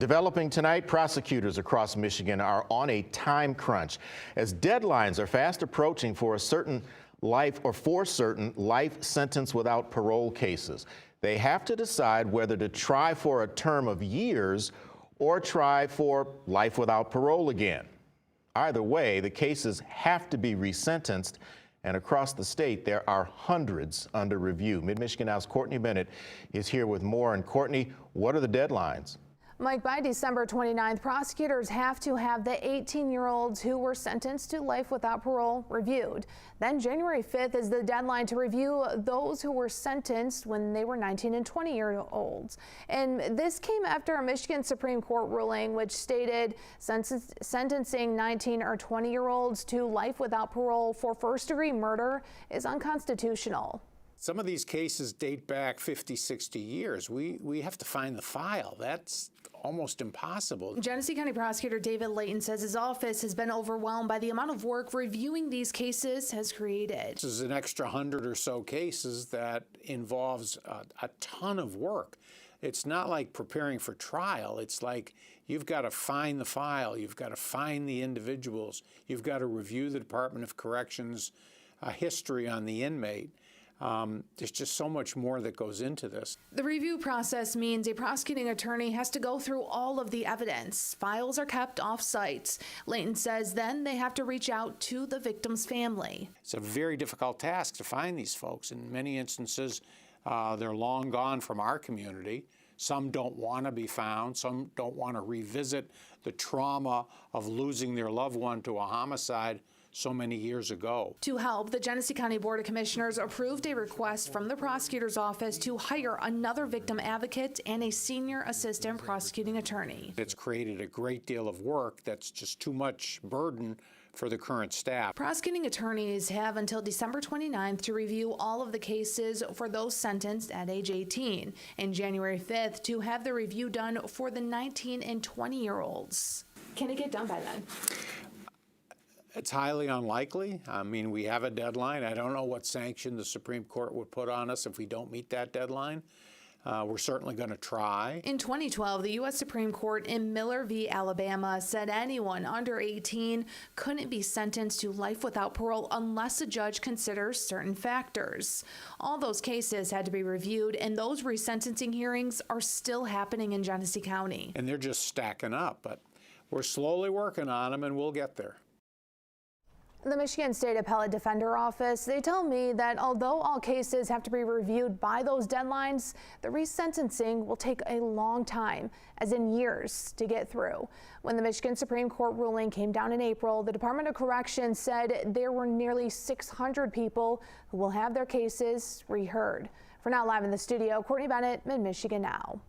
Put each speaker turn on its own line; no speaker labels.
Developing tonight, prosecutors across Michigan are on a time crunch as deadlines are fast approaching for certain life sentence without parole cases. They have to decide whether to try for a term of years or try for life without parole again. Either way, the cases have to be resentenced, and across the state there are hundreds under review. Mid-Michigan Now's Courtney Bennett is here with more. And Courtney, what are the deadlines?
Mike, by December 29th, prosecutors have to have the 18-year-olds who were sentenced to life without parole reviewed. Then January 5th is the deadline to review those who were sentenced when they were 19 and 20-year-olds. And this came after a Michigan Supreme Court ruling which stated sentencing 19 or 20-year-olds to life without parole for first-degree murder is unconstitutional.
Some of these cases date back 50, 60 years. We have to find the file. That's almost impossible.
Genesee County Prosecutor David Layton says his office has been overwhelmed by the amount of work reviewing these cases has created.
This is an extra 100 or so cases that involves a ton of work. It's not like preparing for trial. It's like you've got to find the file. You've got to find the individuals. You've got to review the Department of Corrections history on the inmate. There's just so much more that goes into this.
The review process means a prosecuting attorney has to go through all of the evidence. Files are kept off-site. Layton says then they have to reach out to the victim's family.
It's a very difficult task to find these folks. In many instances, they're long gone from our community. Some don't want to be found. Some don't want to revisit the trauma of losing their loved one to a homicide so many years ago.
To help, the Genesee County Board of Commissioners approved a request from the prosecutor's office to hire another victim advocate and a senior assistant prosecuting attorney.
It's created a great deal of work that's just too much burden for the current staff.
Prosecuting attorneys have until December 29th to review all of the cases for those sentenced at age 18 and January 5th to have the review done for the 19 and 20-year-olds. Can it get done by then?
It's highly unlikely. I mean, we have a deadline. I don't know what sanction the Supreme Court would put on us if we don't meet that deadline. We're certainly going to try.
In 2012, the U.S. Supreme Court in Miller v. Alabama said anyone under 18 couldn't be sentenced to life without parole unless a judge considers certain factors. All those cases had to be reviewed, and those resentencing hearings are still happening in Genesee County.
And they're just stacking up, but we're slowly working on them, and we'll get there.
The Michigan State Appellate Defender Office, they tell me that although all cases have to be reviewed by those deadlines, the resentencing will take a long time, as in years, to get through. When the Michigan Supreme Court ruling came down in April, the Department of Corrections said there were nearly 600 people who will have their cases reheard. For now, live in the studio, Courtney Bennett, Mid-Michigan Now.